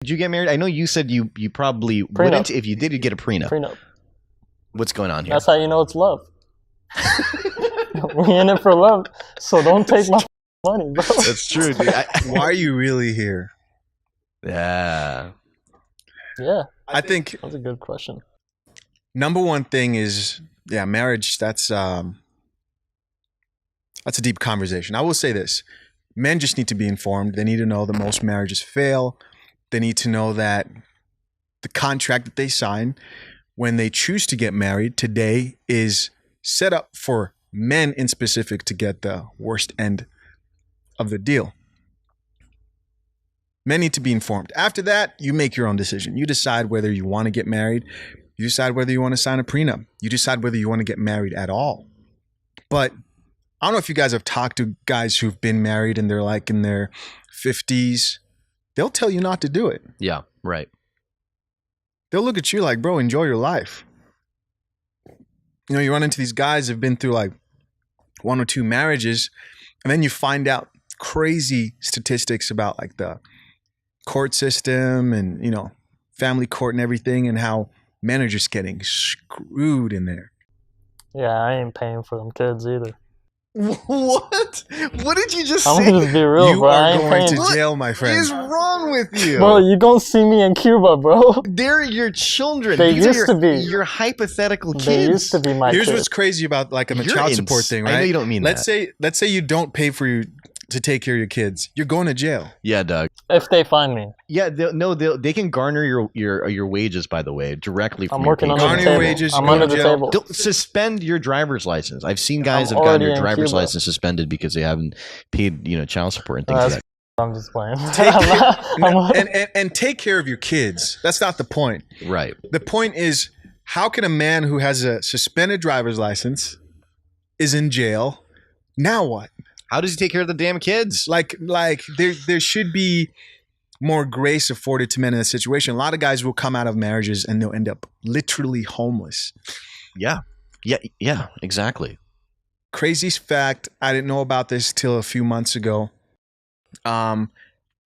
Did you get married? I know you said you probably Prenup. wouldn't. If you did, you'd get a prenup. Prenup. What's going on here? That's how you know it's love. We in it for love, so don't take my money, bro. That's true, dude. Why are you really here? Yeah. Yeah, I think that's a good question. number one thing is, marriage. That's a deep conversation. I will say this: men just need to be informed. They need to know that most marriages fail. They need to know that the contract that they sign when they choose to get married today is set up for men in specific to get the worst end of the deal. Men need to be informed. After that, you make your own decision. You decide whether you want to get married. You decide whether you want to sign a prenup. You decide whether you want to get married at all. But I don't know if you guys have talked to guys who've been married and they're like in their 50s. They'll tell you not to do it. Yeah. Right. They'll look at you like, bro, enjoy your life. You know, you run into these guys who've been through like 1 or 2 marriages, and then you find out crazy statistics about like the court system and, you know, family court and everything, and how men are just getting screwed in there. Yeah, I ain't paying for them kids either. What? What did you just I'm say? gonna just be real, You bro. I are ain't going paying. to jail, my What friend. is wrong with you? Bro, you gonna see me in Cuba, bro. They're your children. They These are used to be. your hypothetical kids. They used to be my Here's kids. what's crazy about like a You're child support thing, right? I know you don't mean let's that. say you don't pay for you to take care of your kids. You're going to jail. Yeah, Doug. If they find me, Yeah, they can garner your wages, by the way, directly from I'm your working paycheck. under the Garner table. wages, I'm go under to the jail. table. Don't suspend your driver's license. I've seen guys I'm have gotten already their in driver's Cuba. license suspended because they haven't paid, child support and things That's like I'm just playing. Take I'm not- I'm not- and take care of your kids. That's not the point. that. Right. The point is, how can a man who has a suspended driver's license is in jail? Now what? How does he take care of the damn kids? Like there should be more grace afforded to men in this situation. A lot of guys will come out of marriages and they'll end up literally homeless. Yeah, exactly. Craziest fact, I didn't know about this till a few months ago.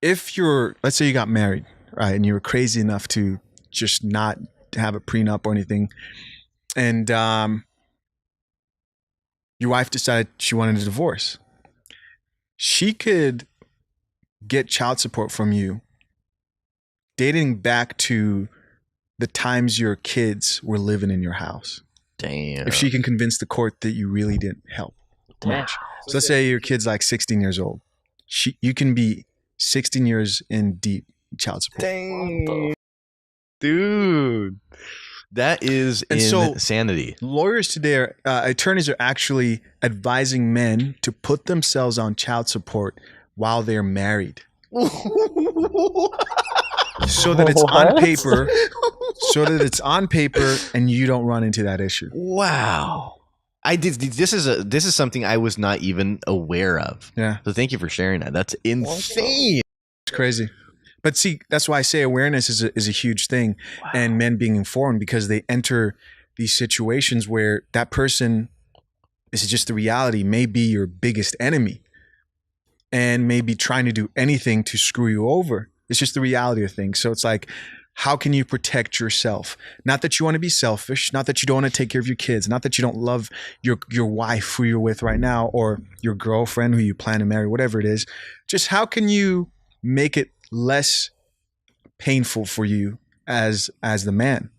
If let's say you got married, right, and you were crazy enough to just not have a prenup or anything, and your wife decided she wanted a divorce, she could get child support from you dating back to the times your kids were living in your house. Damn. If she can convince the court that you really didn't help much. So let's say your kid's like 16 years old. You can be 16 years in deep child support. Dang. Dude. That is And so- insanity. Lawyers today, attorneys are actually advising men to put themselves on child support while they're married, so that it's on What? paper, and you don't run into that issue. Wow. This is something I was not even aware of. Yeah, So thank you for sharing that. That's insane. it's crazy. But see, that's why I say awareness is a huge thing, and men being informed, because they enter these situations where that person, this is just the reality, may be your biggest enemy and may be trying to do anything to screw you over. It's just the reality of things. So it's like, how can you protect yourself? Not that you want to be selfish, not that you don't want to take care of your kids, not that you don't love your wife who you're with right now, or your girlfriend who you plan to marry, whatever it is. Just how can you make it less painful for you as the man?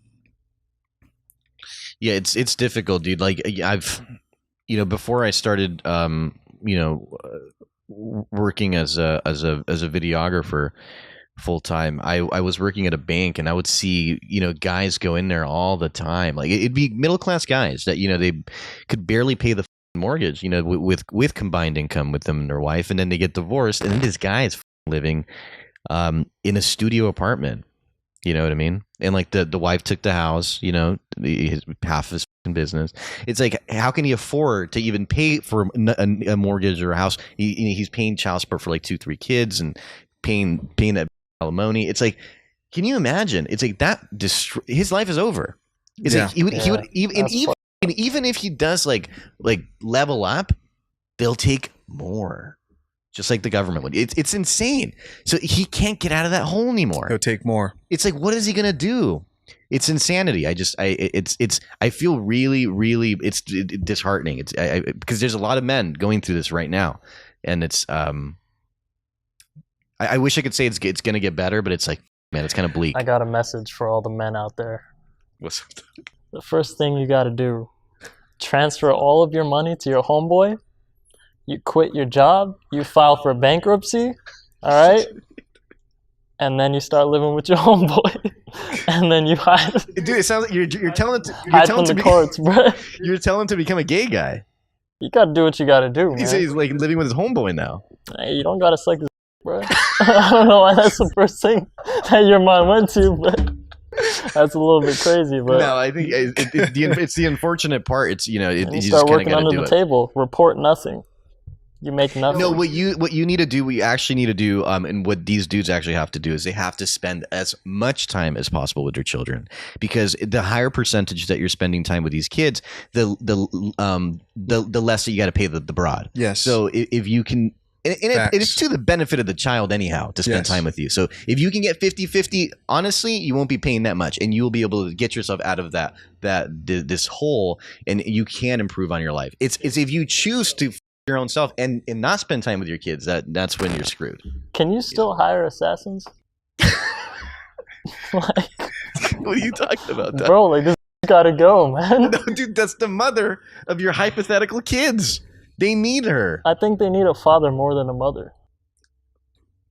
Yeah, it's difficult, dude. Like I've, before I started, working as a videographer full time, I was working at a bank, and I would see, guys go in there all the time. Like it'd be middle class guys that, they could barely pay the mortgage, with combined income with them and their wife, and then they get divorced, and then this guy is living in a studio apartment. You know what I mean? And like the wife took the house, half of his business. It's like, how can he afford to even pay for a mortgage or a house? He's paying child support for like 2-3 kids and paying that alimony. It's like, can you imagine? It's like that. His life is over. It's like he would even if he does like level up, they'll take more. just like the government would. It's insane. So he can't get out of that hole anymore. He'll take more. It's like, what is he gonna do? It's insanity. I feel really, really, it's disheartening. Because there's a lot of men going through this right now, and it's I wish I could say it's gonna get better, but it's like, man, it's kind of bleak. I got a message for all the men out there. What's up? The first thing you got to do, transfer all of your money to your homeboy. You quit your job. You file for bankruptcy. All right. And then you start living with your homeboy. And then you hide. Dude, it sounds like you're telling Hide from the courts, bro. You're telling him to become a gay guy. You got to do what you got to do, man. He's like living with his homeboy now. Hey, you don't got to suck this, bro. I don't know why that's the first thing that your mind went to, but that's a little bit crazy. But no, I think it's the unfortunate part. It's you you just start kind of working got to under do the it. table. Report nothing. You make nothing. No, what you need to do, what you actually need to do, and what these dudes actually have to do is they have to spend as much time as possible with their children, because the higher percentage that you're spending time with these kids, the less that you got to pay the broad. Yes. So if you can. And it's to the benefit of the child anyhow to spend time with you. So if you can get 50-50, honestly, you won't be paying that much, and you'll be able to get yourself out of this hole, and you can improve on your life. It's if you choose to your own self and not spend time with your kids, that's when you're screwed. Can you still hire assassins? Like, What are you talking about, Doug? bro, like this gotta go, man. No, dude, that's the mother of your hypothetical kids. They need her. I think they need a father more than a mother.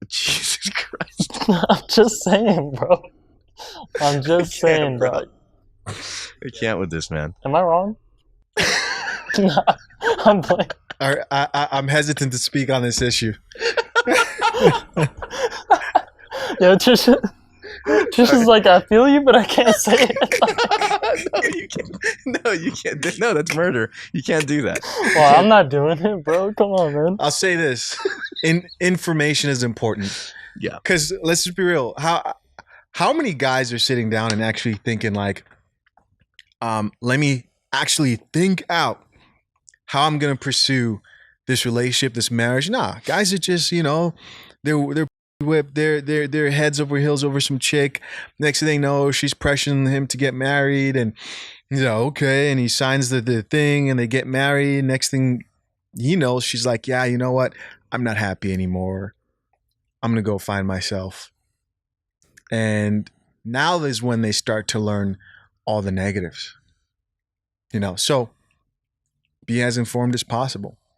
Jesus Christ. I'm just saying, bro. I'm just saying, bro. dog. I can't with this, man. Am I wrong? Nah, I'm playing. I'm hesitant to speak on this issue. Yo, Trisha's like, I feel you, but I can't say it. No, you can't. No, you can't. No, that's murder. You can't do that. Well, I'm not doing it, bro. Come on, man. I'll say this: information is important. Yeah. Because let's just be real. How many guys are sitting down and actually thinking like, let me actually think out how I'm gonna pursue this relationship, this marriage? Nah, guys are just they're whip their heads over heels over some chick. Next thing they know, she's pressuring him to get married, and he's like, okay, and he signs the thing, and they get married. Next thing he knows, she's like, yeah, you know what? I'm not happy anymore. I'm gonna go find myself. And now is when they start to learn all the negatives. So be as informed as possible.